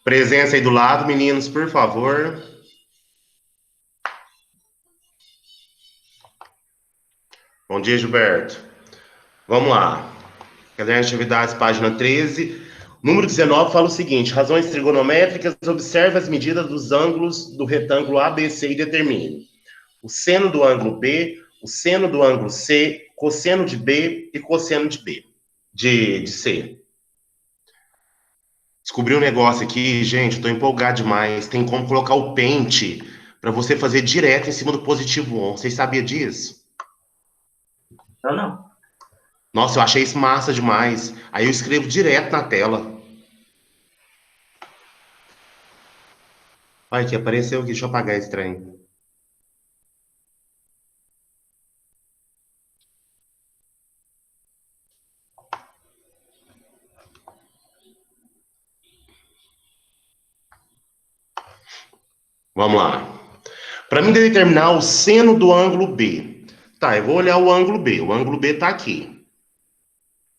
Presença aí do lado, meninos, por favor. Bom dia, Gilberto. Vamos lá. Caderno de atividades, página 13. Número 19 fala o seguinte: razões trigonométricas, observe as medidas dos ângulos do retângulo ABC e determine o seno do ângulo B, o seno do ângulo C, cosseno de B e cosseno de B, de C. Descobri um negócio aqui, gente, tô empolgado demais. Tem como colocar o pente para você fazer direto em cima do positivo 1. Vocês sabiam disso? Não. Nossa, eu achei isso massa demais. Aí eu escrevo direto na tela. Olha que apareceu aqui, deixa eu apagar esse trem. Vamos lá. Para mim determinar o seno do ângulo B. Tá, eu vou olhar o ângulo B. O ângulo B tá aqui.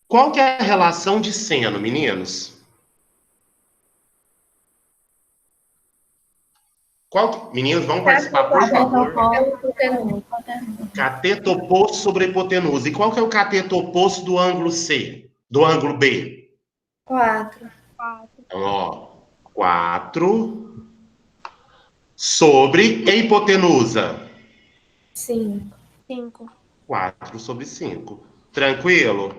Qual que é a relação de seno, meninos? Meninos, vão participar, por favor. Cateto oposto sobre hipotenusa. E qual que é o cateto oposto do ângulo C? Do ângulo B? 4. Então, ó, 4 sobre a hipotenusa. 5. 4 sobre 5. Tranquilo?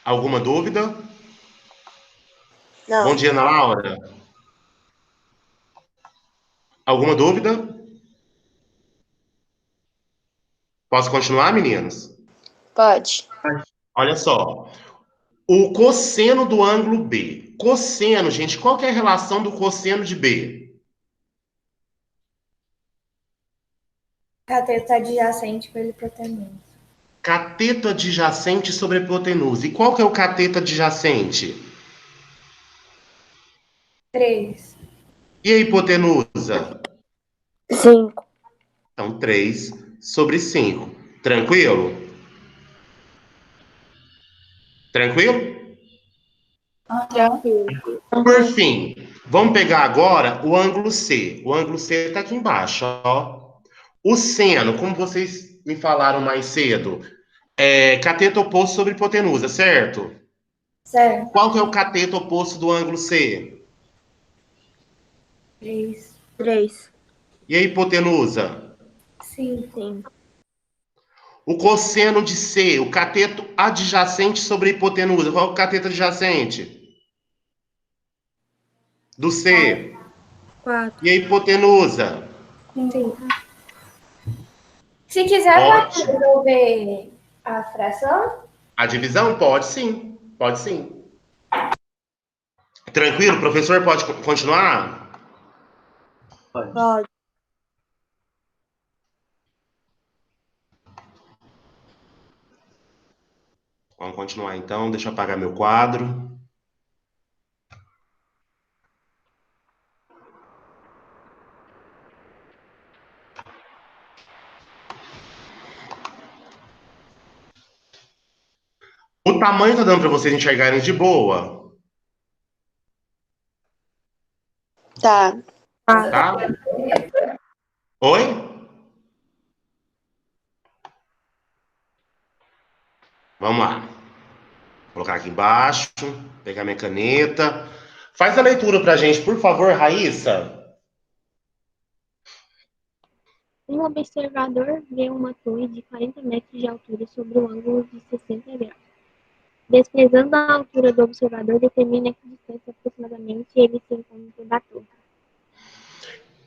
Alguma dúvida? Não. Bom dia, Ana Laura. Alguma dúvida? Posso continuar, meninos? Pode. Olha só. O cosseno do ângulo B. Cosseno, gente, qual que é a relação do cosseno de B? Cateto adjacente com ele hipotenusa. Cateto adjacente sobre hipotenusa. E qual que é o cateto adjacente? 3. E a hipotenusa? 5. Então, 3 sobre 5. Tranquilo? Tranquilo? Tranquilo. Por fim, vamos pegar agora o ângulo C. O ângulo C está aqui embaixo, ó. O seno, como vocês me falaram mais cedo, é cateto oposto sobre hipotenusa, certo? Certo. Qual que é o cateto oposto do ângulo C? 3. E a hipotenusa? 5. O cosseno de C, o cateto adjacente sobre a hipotenusa. Qual é o cateto adjacente? Do C. 4. E a hipotenusa? 5. Se quiser, pode Ótimo. resolver a fração? A divisão? Pode sim. Pode sim. Tranquilo? Professor, pode continuar? Pode. Vamos continuar então. Deixa eu apagar meu quadro. O tamanho tá dando para vocês enxergarem de boa? Tá. Tá? Oi? Vamos lá. Vou colocar aqui embaixo. Pegar minha caneta. Faz a leitura pra gente, por favor, Raíssa. Um observador vê uma torre de 40 metros de altura sobre um ângulo de 60 graus. Desprezando a altura do observador, determina que distância aproximadamente ele se encontra da torre.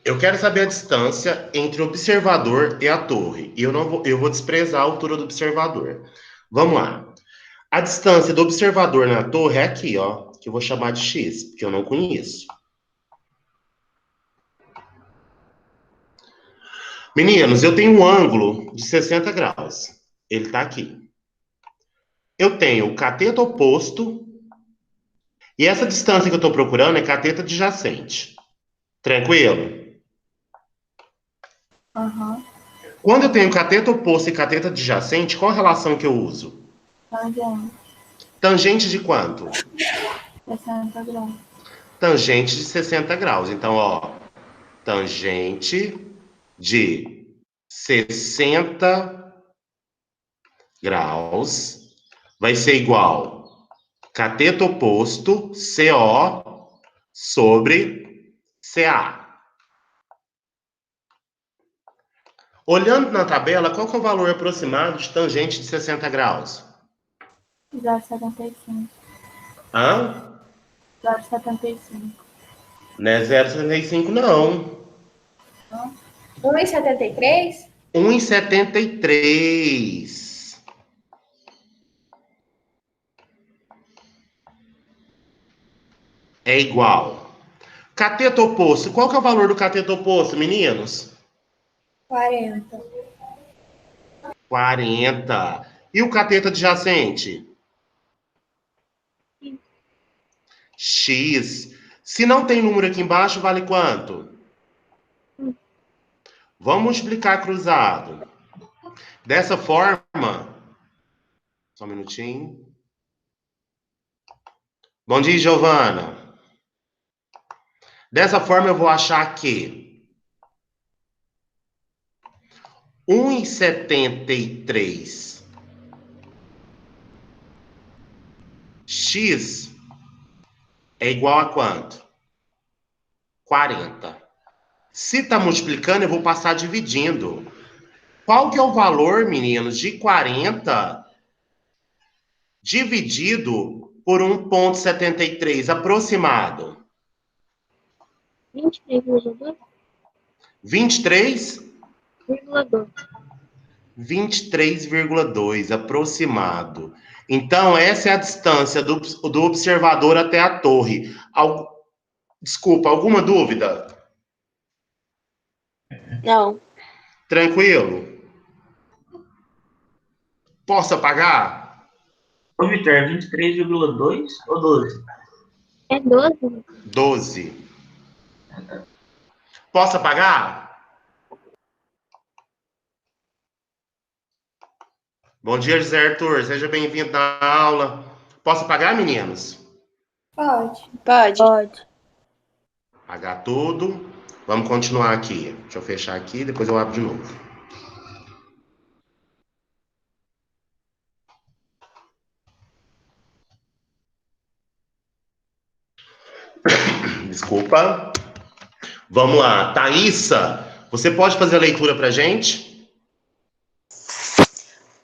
Eu quero saber a distância entre o observador e a torre. E eu vou desprezar a altura do observador. Vamos lá. A distância do observador na torre é aqui, ó. Que eu vou chamar de X, porque eu não conheço. Meninos, eu tenho um ângulo de 60 graus. Ele está aqui. Eu tenho o cateto oposto. E essa distância que eu estou procurando é cateto adjacente. Tranquilo? Aham. Quando eu tenho cateto oposto e cateto adjacente, qual a relação que eu uso? Tangente. Tangente de quanto? 60 graus. Tangente de 60 graus. Então, ó, tangente de 60 graus vai ser igual cateto oposto, CO, sobre CA. Olhando na tabela, qual que é o valor aproximado de tangente de 60 graus? 0,75. Hã? 0,75. Não é 0,75, não. 1,73? 1,73. É igual. Cateto oposto. Qual que é o valor do cateto oposto, meninos? 40. 40. E o cateto adjacente? X. Se não tem número aqui embaixo, vale quanto? Vamos multiplicar cruzado. Dessa forma... Só um minutinho. Bom dia, Giovana. Dessa forma, eu vou achar que 1,73 x é igual a quanto? 40. Se está multiplicando, eu vou passar dividindo. Qual que é o valor, meninos, de 40 dividido por 1,73 aproximado? 23,2? 23? 23,2. 23,2 aproximado. Então, essa é a distância do observador até a torre. Desculpa, alguma dúvida? Não. Tranquilo? Posso apagar? Ô, Vitor, é 23,2 ou 12? É 12? 12. Posso apagar? Bom dia, José Arthur. Seja bem-vindo à aula. Posso apagar, meninos? Pode. Pode. Apagar tudo. Vamos continuar aqui. Deixa eu fechar aqui, depois eu abro de novo. Desculpa. Vamos lá. Thaísa, você pode fazer a leitura pra gente?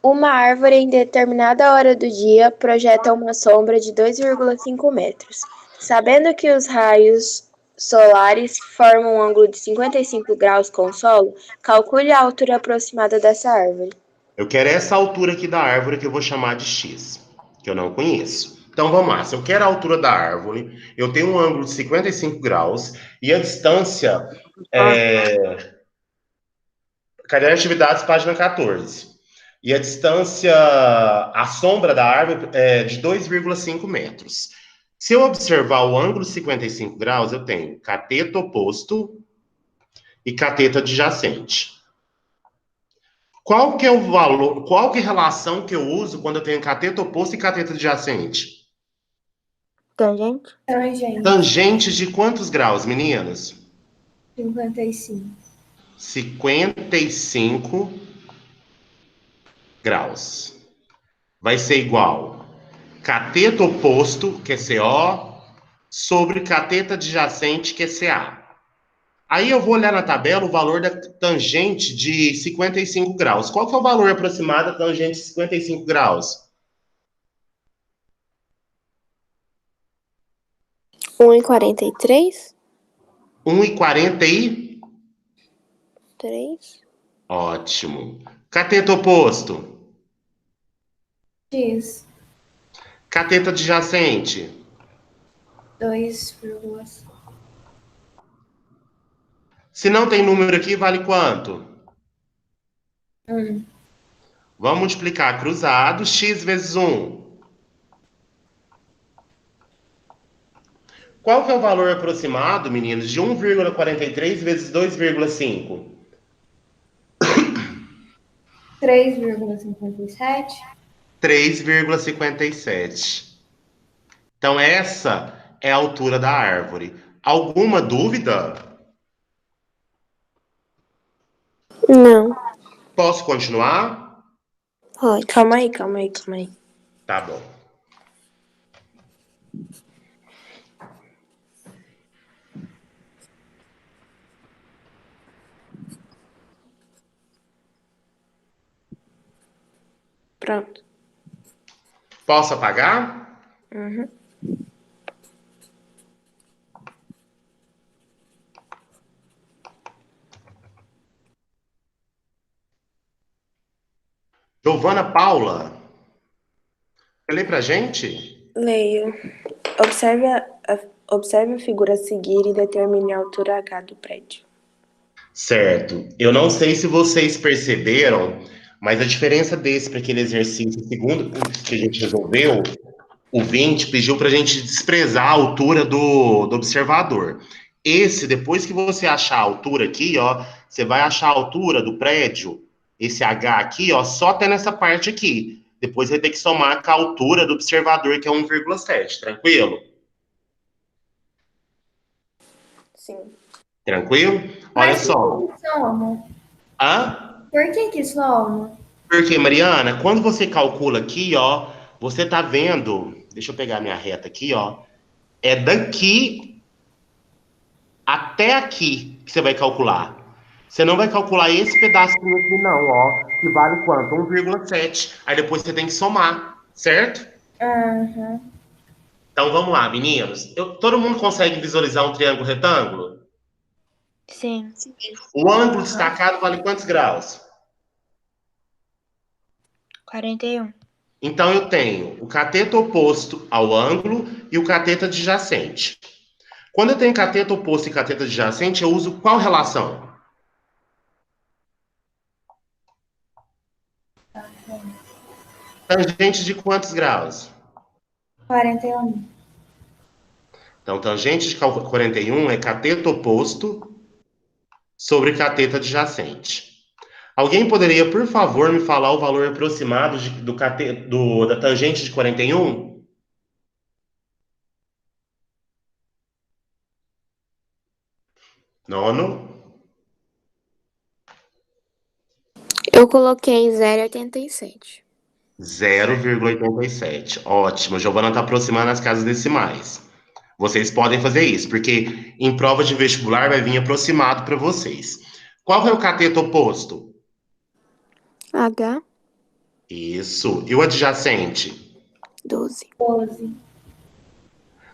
Uma árvore em determinada hora do dia projeta uma sombra de 2,5 metros. Sabendo que os raios solares formam um ângulo de 55 graus com o solo, calcule a altura aproximada dessa árvore. Eu quero essa altura aqui da árvore que eu vou chamar de X, que eu não conheço. Então vamos lá. Se eu quero a altura da árvore, eu tenho um ângulo de 55 graus e a distância Cadê atividades, página 14. E a distância, a sombra da árvore é de 2,5 metros. Se eu observar o ângulo de 55 graus, eu tenho cateto oposto e cateto adjacente. Qual que é o valor, qual que é a relação que eu uso quando eu tenho cateto oposto e cateto adjacente? Tangente? Tangente de quantos graus, meninas? 55. 55 graus. Vai ser igual cateto oposto, que é CO, sobre cateto adjacente, que é CA. Aí eu vou olhar na tabela o valor da tangente de 55 graus. Qual que é o valor aproximado da tangente de 55 graus? 1,43? 1,40 3. Ótimo. Cateto oposto. X. Cateto adjacente. 2,5. Se não tem número aqui, vale quanto? 1. Vamos multiplicar cruzado, x vezes 1. Qual que é o valor aproximado, meninos, de 1,43 vezes 2,5? 3,57. 3,57. Então, essa é a altura da árvore. Alguma dúvida? Não. Posso continuar? Pode. Calma aí, calma aí, calma aí. Tá bom. Pronto. Posso apagar? Uhum. Giovana Paula, quer ler pra gente? Leio. Observe a figura a seguir e determine a altura H do prédio. Certo. Eu não sei se vocês perceberam, mas a diferença desse para aquele exercício segundo que a gente resolveu, o 20 pediu para a gente desprezar a altura do observador. Esse, depois que você achar a altura aqui, ó, você vai achar a altura do prédio, esse H aqui, ó, só até nessa parte aqui. Depois vai ter que somar com a altura do observador, que é 1,7, tranquilo? Sim. Tranquilo? Olha Mas só. por que soma? Hã? Por que soma? Porque, Mariana, quando você calcula aqui, ó, você tá vendo, deixa eu pegar minha reta aqui, ó, é daqui até aqui que você vai calcular. Você não vai calcular esse pedacinho aqui, não, ó, que vale quanto? 1,7. Aí depois você tem que somar, certo? Aham. Então vamos lá, meninos. Todo mundo consegue visualizar um triângulo retângulo? Sim. O ângulo destacado vale quantos graus? 41. Então eu tenho o cateto oposto ao ângulo e o cateto adjacente. Quando eu tenho cateto oposto e cateto adjacente, eu uso qual relação? Tangente de quantos graus? 41. Então, tangente de 41 é cateto oposto sobre cateto adjacente. Alguém poderia, por favor, me falar o valor aproximado da tangente de 41? Nono? Eu coloquei 0,87. 0,87. Ótimo. Giovana está aproximando as casas decimais. Vocês podem fazer isso, porque em prova de vestibular vai vir aproximado para vocês. Qual é o cateto oposto? H, Isso. E o adjacente? 12.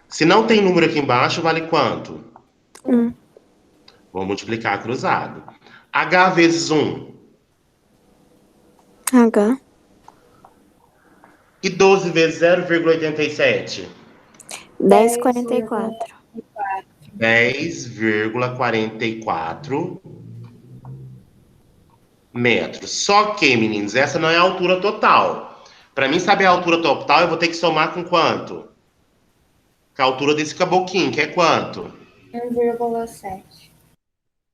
Se não tem número aqui embaixo, vale quanto? 1. Vou multiplicar cruzado. H vezes 1. H, E 12 vezes 0,87? 10,44. 10,44 metros. Só que, meninos, essa não é a altura total. Para mim saber a altura total, eu vou ter que somar com quanto? Com a altura desse caboquinho, que é quanto? 1,7.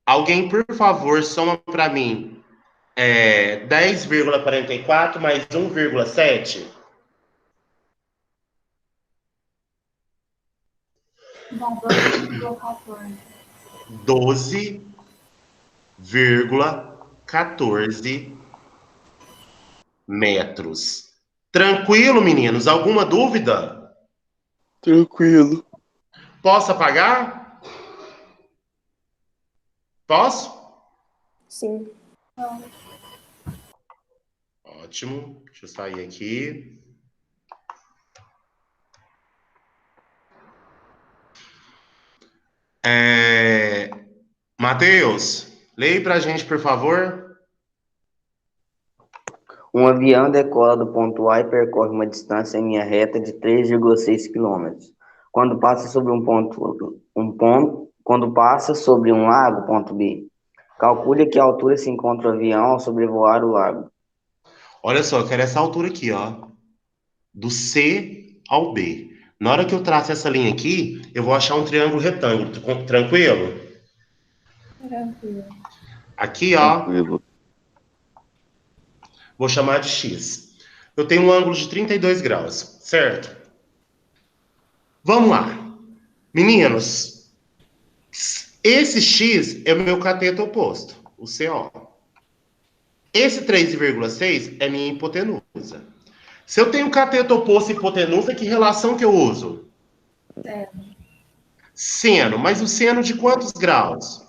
Alguém, por favor, soma para mim 10,44 mais 1,7? Dá 12,14. 12,14 metros. Tranquilo, meninos? Alguma dúvida? Tranquilo. Posso apagar? Posso? Sim. Ótimo. Deixa eu sair aqui. Matheus, leia pra gente, por favor. Um avião decola do ponto A e percorre uma distância em linha reta de 3,6 km. Quando passa sobre quando passa sobre um lago, ponto B. Calcule a que altura se encontra o avião ao sobrevoar o lago. Olha só, eu quero essa altura aqui, ó. Do C ao B. Na hora que eu traço essa linha aqui, eu vou achar um triângulo retângulo. Tranquilo? Tranquilo. Aqui, ó, Tranquilo. vou chamar de X. Eu tenho um ângulo de 32 graus, certo? Vamos lá. Meninos, esse X é o meu cateto oposto, o CO. Esse 3,6 é minha hipotenusa. Se eu tenho cateto oposto e hipotenusa, que relação que eu uso? Seno. Mas o seno de quantos graus?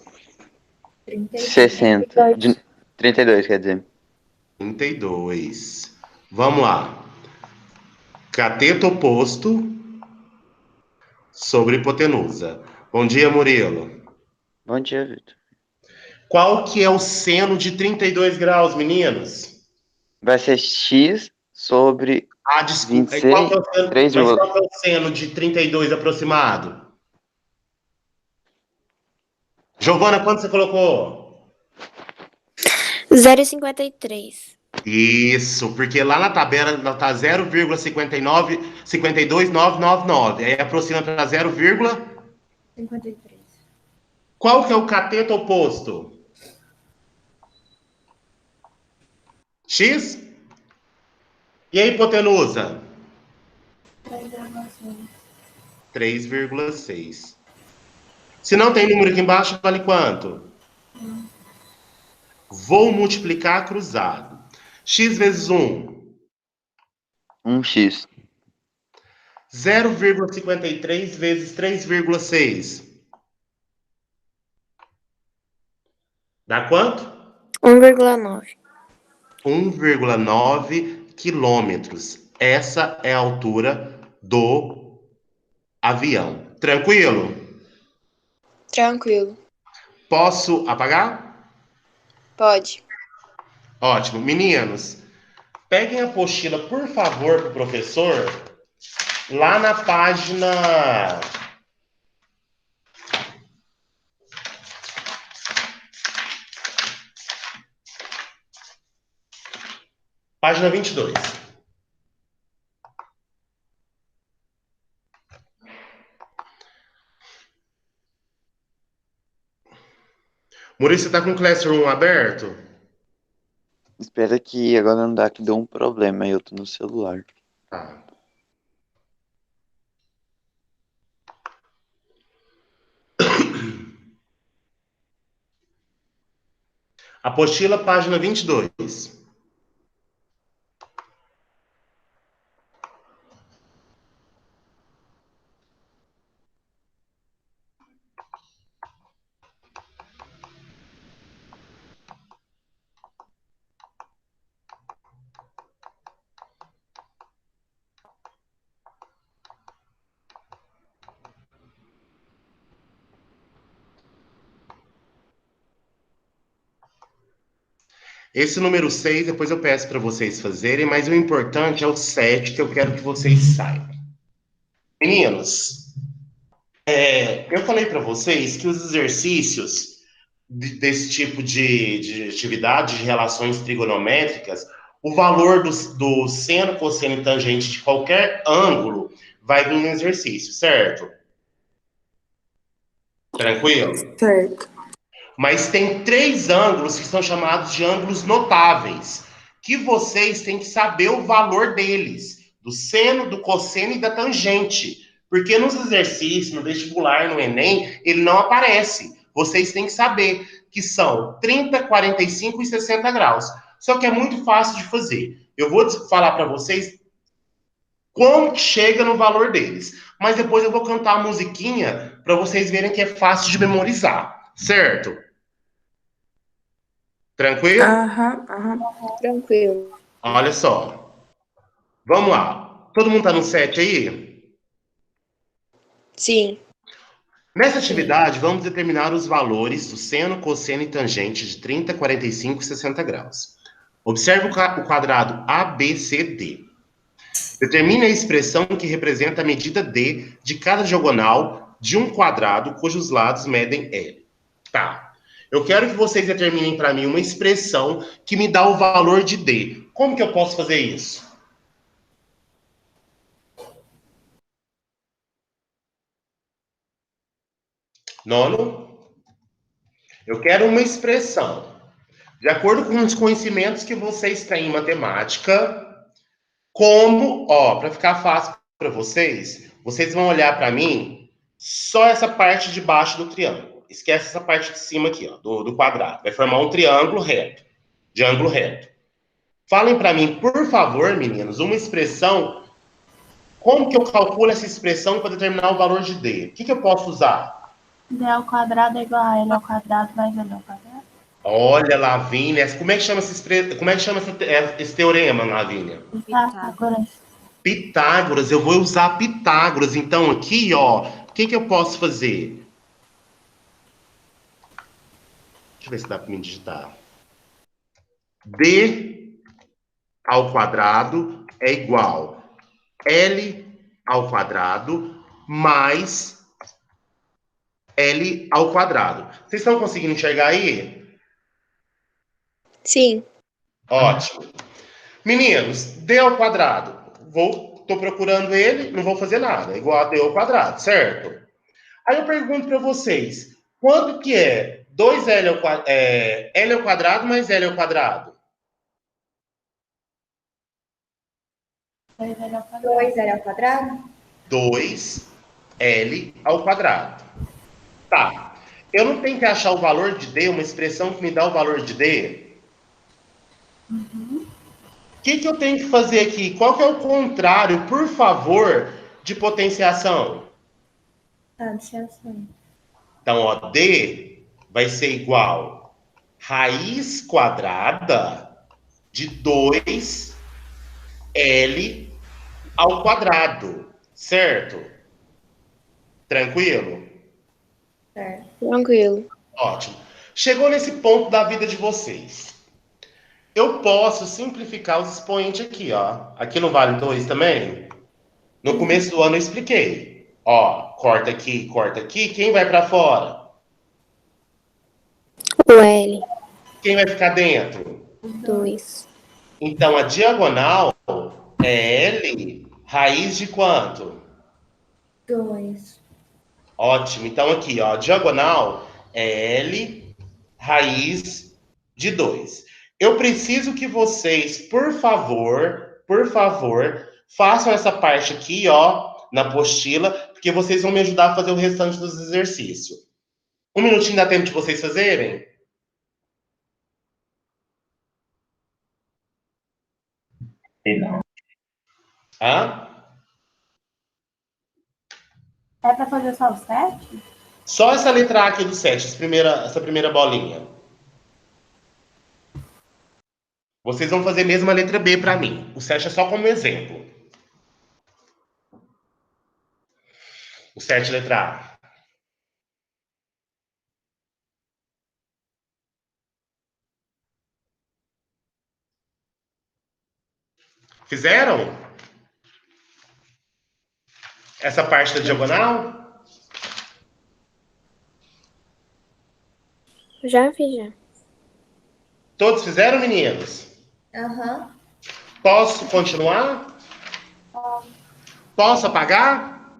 60. 32, quer dizer. 32. Vamos lá. Cateto oposto sobre hipotenusa. Bom dia, Murilo. Bom dia, Vitor. Qual que é o seno de 32 graus, meninos? Vai ser X sobre Ah, desculpa. 26, Qual que é o seno, 3, mas qual que é o seno de 32 aproximado? Giovana, quanto você colocou? 0,53. Isso, porque lá na tabela tá 0,52999. Aí aproxima para 53. Qual que é o cateto oposto? X? E a hipotenusa? 3,6. Se não tem número aqui embaixo, vale quanto? Vou multiplicar cruzado. X vezes 1. 1x. 0,53 vezes 3,6. Dá quanto? 1,9. 1,9 quilômetros. Essa é a altura do avião. Tranquilo? Tranquilo. Posso apagar? Pode. Ótimo. Meninos, peguem a apostila, por favor, pro professor, lá na página... Página 22. Maurício, você tá com o Classroom aberto? Espera que agora não dá, que deu um problema. Eu tô no celular. Tá. Apostila, página 22. Esse número 6, depois eu peço para vocês fazerem, mas o importante é o 7, que eu quero que vocês saibam. Meninos, eu falei para vocês que os exercícios desse tipo de atividade, de relações trigonométricas, o valor do seno, cosseno e tangente de qualquer ângulo vai vir no exercício, certo? Tranquilo? Certo. Mas tem 3 ângulos que são chamados de ângulos notáveis, que vocês têm que saber o valor deles, do seno, do cosseno e da tangente. Porque nos exercícios, no vestibular, no Enem, ele não aparece. Vocês têm que saber que são 30, 45 e 60 graus. Só que é muito fácil de fazer. Eu vou falar para vocês como chega no valor deles. Mas depois eu vou cantar a musiquinha para vocês verem que é fácil de memorizar. Certo? Tranquilo? Tranquilo. Olha só. Vamos lá. Todo mundo tá no set aí? Sim. Nessa atividade, vamos determinar os valores do seno, cosseno e tangente de 30, 45 e 60 graus. Observe o quadrado ABCD. Determine a expressão que representa a medida D de cada diagonal de um quadrado cujos lados medem L. Tá. Eu quero que vocês determinem para mim uma expressão que me dá o valor de D. Como que eu posso fazer isso? Nono, eu quero uma expressão. De acordo com os conhecimentos que vocês têm em matemática, como, ó, para ficar fácil para vocês, vocês vão olhar para mim só essa parte de baixo do triângulo. Esquece essa parte de cima aqui, ó, do quadrado. Vai formar um triângulo reto, de ângulo reto. Falem para mim, por favor, meninos, uma expressão. Como que eu calculo essa expressão para determinar o valor de D? O que eu posso usar? D ao quadrado é igual a L ao quadrado mais L ao quadrado. Olha, Lavínia, como é que chama esse teorema, Lavínia? Pitágoras. Pitágoras, eu vou usar Pitágoras. Então, aqui, ó, o que eu posso fazer? Deixa eu ver se dá para me digitar. D ao quadrado é igual L ao quadrado mais L ao quadrado. Vocês estão conseguindo enxergar aí? Sim. Ótimo. Meninos, D ao quadrado. Tô procurando ele, não vou fazer nada. É igual a D ao quadrado, certo? Aí eu pergunto para vocês, quanto que é 2L ao quadrado, L ao quadrado mais L ao quadrado? 2L ao quadrado. 2L ao quadrado? 2L ao quadrado. Tá. Eu não tenho que achar o valor de D, uma expressão que me dá o valor de D? O que eu tenho que fazer aqui? Qual que é o contrário, por favor, de potenciação? Adição. Então, ó, D vai ser igual raiz quadrada de 2L ao quadrado, certo? Tranquilo? Certo. Tranquilo. Ótimo. Chegou nesse ponto da vida de vocês. Eu posso simplificar os expoentes aqui, ó. Aqui no vale 2 também? No começo do ano eu expliquei. Ó, corta aqui, quem vai para fora? O L. Quem vai ficar dentro? 2. Então, a diagonal é L, raiz de quanto? 2. Ótimo. Então, aqui, ó, a diagonal é L, raiz de 2. Eu preciso que vocês, por favor, façam essa parte aqui, ó, na apostila, porque vocês vão me ajudar a fazer o restante dos exercícios. Um minutinho dá tempo de vocês fazerem? Não. Hã? É para fazer só o 7? Só essa letra A aqui do 7, essa primeira bolinha. Vocês vão fazer mesmo a letra B para mim. O 7 é só como exemplo. O 7, letra A. Fizeram? Essa parte da diagonal? Já fiz, já. Todos fizeram, meninos? Aham. Posso continuar? Posso apagar?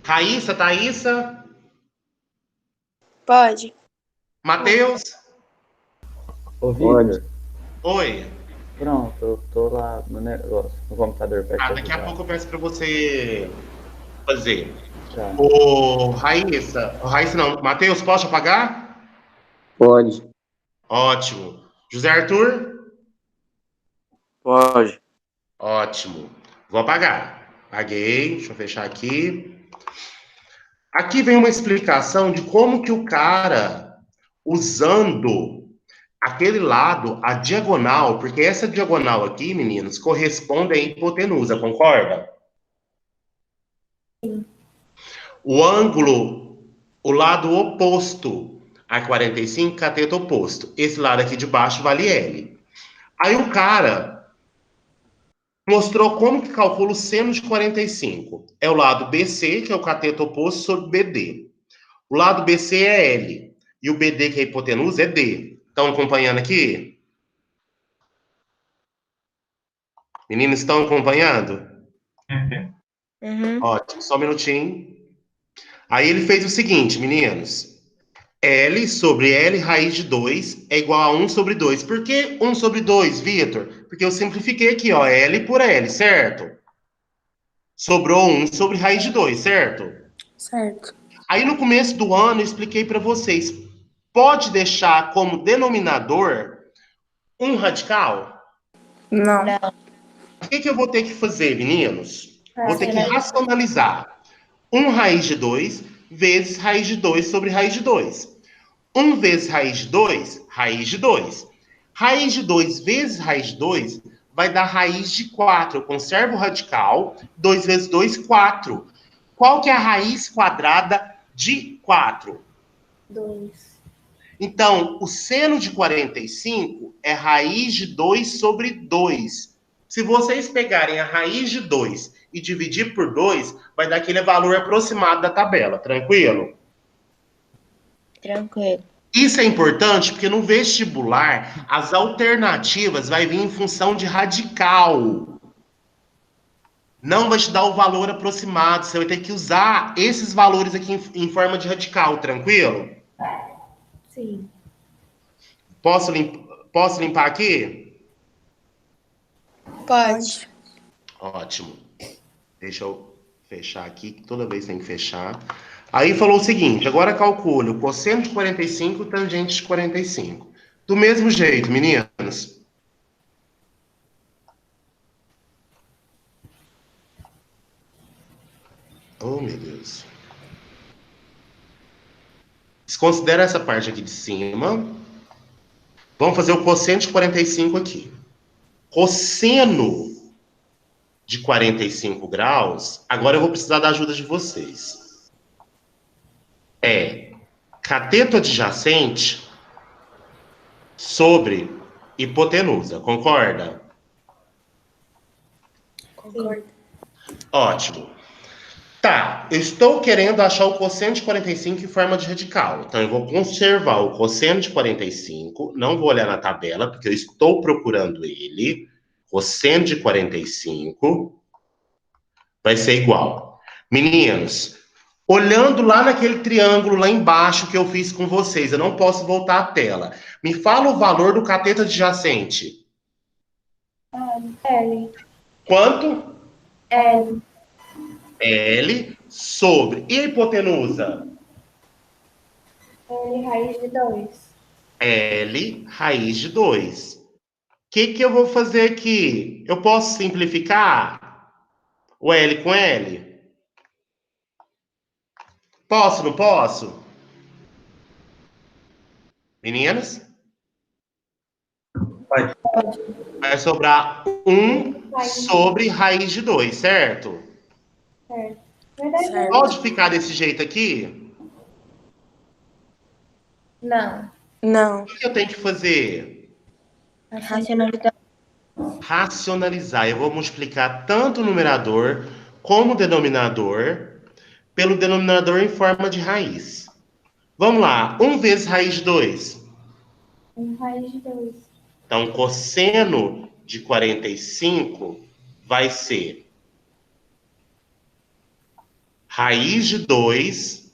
Raíssa, Thaísa? Pode. Matheus? Ô, Pode. Victor, Oi. pronto, eu tô lá no negócio, no computador perto do Daqui a lugar. pouco eu peço para você fazer. Tá. Ô, Raíssa. Raíssa não. Matheus, posso apagar? Pode. Ótimo. José Arthur? Pode. Ótimo. Vou apagar. Apaguei. Deixa eu fechar aqui. Aqui vem uma explicação de como que o cara, usando aquele lado, a diagonal, porque essa diagonal aqui, meninos, corresponde à hipotenusa, concorda? Sim. O ângulo, o lado oposto a 45, cateto oposto. Esse lado aqui de baixo vale L. Aí o cara mostrou como que calcula o seno de 45. É o lado BC, que é o cateto oposto, sobre BD. O lado BC é L. E o BD, que é a hipotenusa, é D. Estão acompanhando aqui? Meninos, estão acompanhando? Uhum. Ótimo, só um minutinho. Aí ele fez o seguinte, meninos. L sobre L raiz de 2 é igual a 1 sobre 2. Por que 1 sobre 2, Vitor? Porque eu simplifiquei aqui, ó, L por L, certo? Sobrou 1 sobre raiz de 2, certo? Certo. Aí no começo do ano eu expliquei para vocês, pode deixar como denominador um radical? Não. O que eu vou ter que fazer, meninos? Vou ter que Racionalizar. racionalizar 1 raiz de 2 vezes raiz de 2 sobre raiz de 2. 1 vezes raiz de 2, raiz de 2. Raiz de 2 vezes raiz de 2 vai dar raiz de 4. Eu conservo o radical, 2 vezes 2, 4. Qual que é a raiz quadrada de 4? 2. Então, o seno de 45 é raiz de 2 sobre 2. Se vocês pegarem a raiz de 2 e dividir por 2, vai dar aquele valor aproximado da tabela, tranquilo? Tranquilo. Isso é importante porque no vestibular as alternativas vai vir em função de radical. Não vai te dar o valor aproximado, você vai ter que usar esses valores aqui em forma de radical, tranquilo? Sim. Posso limpar aqui? Pode. Ótimo. Deixa eu fechar aqui, que toda vez tem que fechar. Aí falou o seguinte, agora calcule o cosseno de 45 e o tangente de 45. Do mesmo jeito, meninas. Oh, meu Deus. Desconsidera essa parte aqui de cima. Vamos fazer o cosseno de 45 aqui. Cosseno de 45 graus, agora eu vou precisar da ajuda de vocês. É cateto adjacente sobre hipotenusa, concorda? Concordo. Ótimo. Tá, eu estou querendo achar o cosseno de 45 em forma de radical. Então, eu vou conservar o cosseno de 45, não vou olhar na tabela, porque eu estou procurando ele. Cosseno de 45 vai ser igual. Meninos, olhando lá naquele triângulo lá embaixo que eu fiz com vocês, eu não posso voltar à tela. Me fala o valor do cateto adjacente. L. Quanto? L. L sobre. E a hipotenusa? L raiz de 2. L raiz de 2. O que eu vou fazer aqui? Eu posso simplificar o L com L? Posso, não posso? Meninas? Pode. Vai sobrar 1 sobre raiz de 2, certo? Certo. Verdade. Certo. Pode ficar desse jeito aqui? Não. Não. O que eu tenho que fazer? Racionalizar. Racionalizar. Eu vou multiplicar tanto o numerador como o denominador pelo denominador em forma de raiz. Vamos lá. 1 vezes raiz de 2. 1 raiz de 2. Então, cosseno de 45 vai ser raiz de 2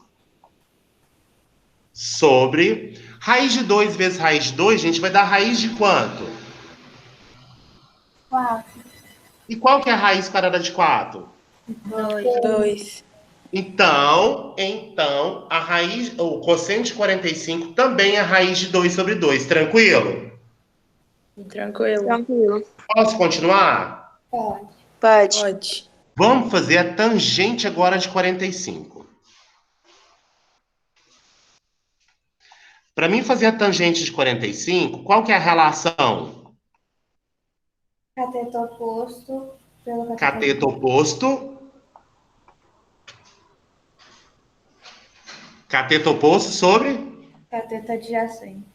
sobre... Raiz de 2 vezes raiz de 2, gente, vai dar raiz de quanto? 4. E qual que é a raiz quadrada de 4? 2. Então, a raiz, o cosseno de 45 também é raiz de 2 sobre 2, tranquilo? Tranquilo. Tranquilo. Posso continuar? Pode. Pode. Pode. Vamos fazer a tangente agora de 45. Para mim fazer a tangente de 45, qual que é a relação? Cateto oposto pelo Cateto oposto. Cateto oposto sobre? cateto adjacente.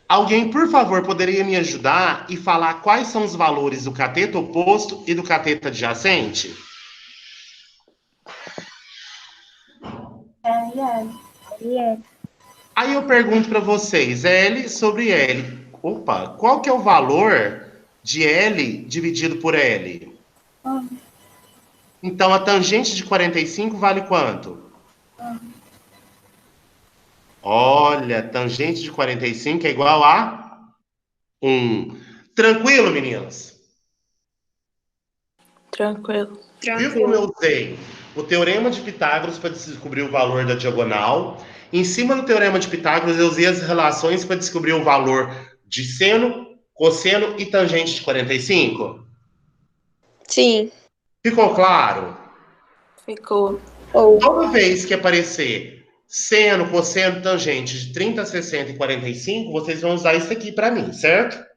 Alguém, por favor, poderia me ajudar e falar quais são os valores do cateto oposto e do cateto adjacente? L, L. L. Aí eu pergunto para vocês, L sobre L. Opa, qual que é o valor de L dividido por L? Então, a tangente de 45 vale quanto? Olha, tangente de 45 é igual a 1. Tranquilo, meninas? Tranquilo. Viu como eu usei o Teorema de Pitágoras para descobrir o valor da diagonal? Em cima do Teorema de Pitágoras, eu usei as relações para descobrir o valor de seno, cosseno e tangente de 45? Sim. Ficou claro? Ficou. Ou. Toda vez que aparecer seno, cosseno, tangente de 30, 60 e 45, vocês vão usar isso aqui para mim, certo?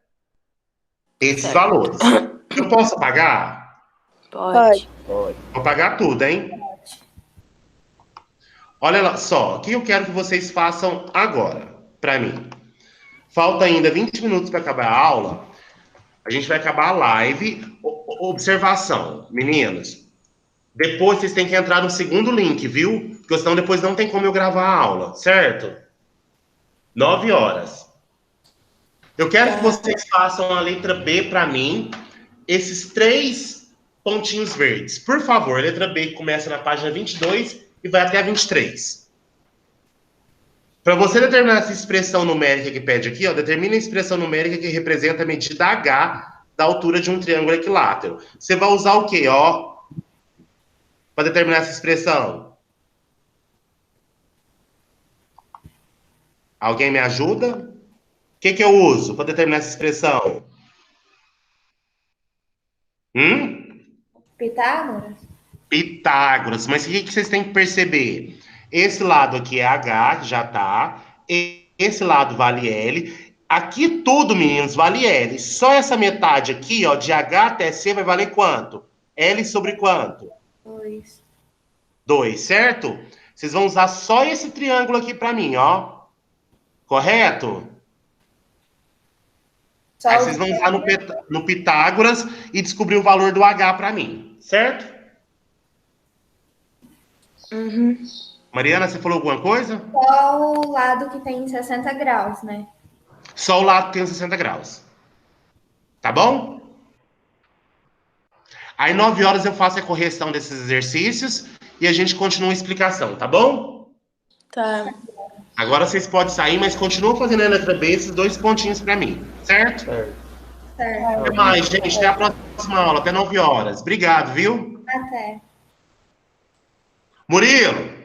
Esses Certo. valores. Eu posso apagar? Pode. Vou apagar tudo, hein? Olha lá só, o que eu quero que vocês façam agora, para mim. Falta ainda 20 minutos para acabar a aula. A gente vai acabar a live. Observação, meninos. Depois vocês têm que entrar no segundo link, viu? Porque senão depois não tem como eu gravar a aula, certo? 9 horas. Eu quero que vocês façam a letra B para mim. Esses 3 pontinhos verdes. Por favor, a letra B que começa na página 22 e vai até a 23. Para você determinar essa expressão numérica que pede aqui, ó, determine a expressão numérica que representa a medida H da altura de um triângulo equilátero. Você vai usar o quê, ó? Para determinar essa expressão? Alguém me ajuda? O que eu uso para determinar essa expressão? Pitágoras? Pitágoras. Mas o que vocês têm que perceber? Esse lado aqui é H, que já tá. Esse lado vale L. Aqui tudo, meninos, vale L. Só essa metade aqui, ó, de H até C vai valer quanto? L sobre quanto? 2. 2, certo? Vocês vão usar só esse triângulo aqui para mim, ó. Correto? Aí vocês vão usar no Pitágoras e descobrir o valor do H para mim, certo? Uhum. Mariana, você falou alguma coisa? Só o lado que tem 60 graus, né? Só o lado que tem 60 graus. Tá bom? Aí 9 horas eu faço a correção desses exercícios e a gente continua a explicação, tá bom? Tá. Agora vocês podem sair, mas continuam fazendo a letra B, esses 2 pontinhos para mim, certo? Certo. Até mais, gente. Até a próxima aula, até 9 horas. Obrigado, viu? Até. Murilo!